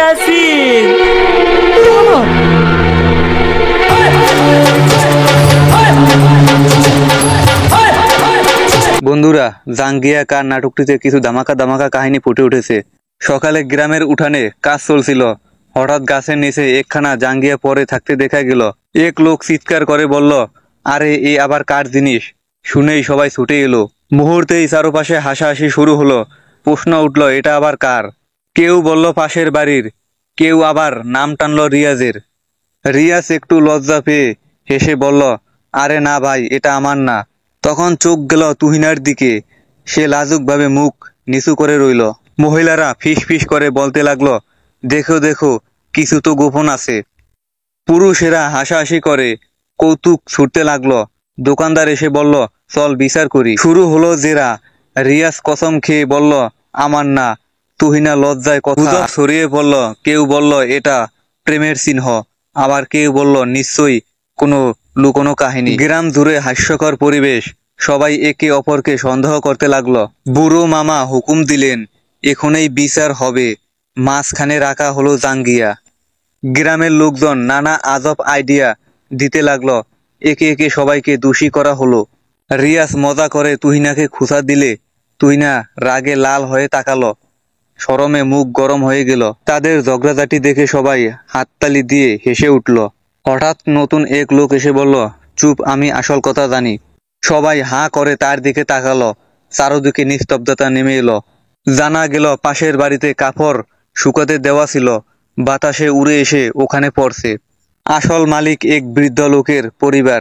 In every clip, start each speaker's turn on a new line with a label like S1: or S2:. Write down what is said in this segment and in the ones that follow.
S1: ইয়াসিন।
S2: বন্ধুরা, জাঙ্গিয়া কার নাটকটিতে কিছু ধামাকা ধামাকা কাহিনী ফুটে উঠেছে। সকালে গ্রামের উঠানে কাজ চলছিল, হঠাৎ গাছের নিচে একখানা জাঙ্গিয়া পরে থাকতে দেখা গেল। এক লোক চিৎকার করে বলল, আরে এ আবার কার জিনিস? শুনেই সবাই ছুটে এলো। মুহূর্তেই চারপাশে হাসাহাসি শুরু হলো। প্রশ্ন উঠল, এটা আবার কার? কেউ বলল পাশের বাড়ির, কেউ আবার নাম টানল রিয়াজের। রিয়াজ একটু লজ্জা পেয়ে হেসে বলল, আরে না ভাই, এটা আমার না। তখন চোখ গেল তুহিনার দিকে। সে লাজুকভাবে মুখ নিচু করে রইল। মহিলারা ফিস ফিস করে বলতে লাগলো, দেখো দেখো, কিছু তো গোপন আছে। পুরুষেরা হাসাহাসি করে কৌতুক ছুটতে লাগলো। দোকানদার এসে বলল, চল বিচার করি। শুরু হলো জেরা। রিয়াজ কসম খেয়ে বলল, আমার না। তুহিনা লজ্জায় কথা ছড়িয়ে পড়ল। কেউ বলল এটা প্রেমের চিহ্ন, আবার কেউ বলল নিশ্চয়ই কোনো লুকোনো কাহিনী। গ্রাম জুড়ে হাস্যকর পরিবেশ। সবাই একে অপরকে সন্দেহ করতে লাগলো। বুড়ো মামা হুকুম দিলেন, এখনই বিচার হবে। মাঝখানে রাখা হলো জাঙ্গিয়া। গ্রামের লোকজন নানা আজব আইডিয়া দিতে লাগলো। একে একে সবাইকে দোষী করা হলো। রিয়াজ মজা করে তুহিনাকে খোঁচা দিলে তুহিনা রাগে লাল হয়ে তাকালো। শরমে মুখ গরম হয়ে গেল। তাদের ঝগড়াঝাটি দেখে সবাই হাততালি দিয়ে হেসে উঠল। হঠাৎ নতুন এক লোক এসে বলল, চুপ, আমি আসল কথা জানি। সবাই হাঁ করে তার দিকে তাকালো। চারদিকে নিস্তব্ধতা নেমে এলো। জানা গেল পাশের বাড়িতে কাপড় শুকাতে দেওয়া ছিল, বাতাসে উড়ে এসে ওখানে পড়ছে। আসল মালিক এক বৃদ্ধ লোকের পরিবার।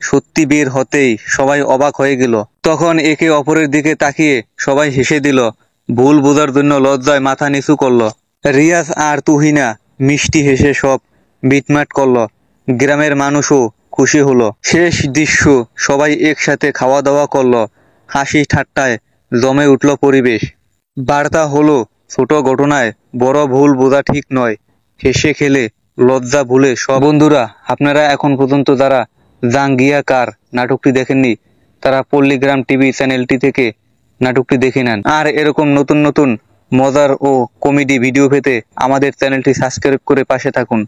S2: সত্যি বের হতেই সবাই অবাক হয়ে গেল। তখন একে অপরের দিকে তাকিয়ে সবাই হেসে দিল। ভুল বোঝার জন্য লজ্জায় মাথা নিচু করলো। রিয়াজ আর তুহিনা মিষ্টি হেসে সব মিটমাট করলো। গ্রামের মানুষও খুশি হলো। শেষ দৃশ্য, সবাই একসাথে খাওয়া দাওয়া করলো। হাসি ঠাট্টায় জমে উঠল পরিবেশ। বার্তা হলো, ছোট ঘটনায় বড় ভুল বোঝা ঠিক নয়। হেসে খেলে লজ্জা ভুলে সব। বন্ধুরা, আপনারা এখন পর্যন্ত যারা জাঙ্গিয়া কার নাটকটি দেখেননি, তারা পল্লীগ্রাম টিভি চ্যানেলটি থেকে নাটকটি দেখে নেন। আর এরকম নতুন নতুন মজার ও কমেডি ভিডিও পেতে আমাদের চ্যানেলটি সাবস্ক্রাইব করে পাশে থাকুন।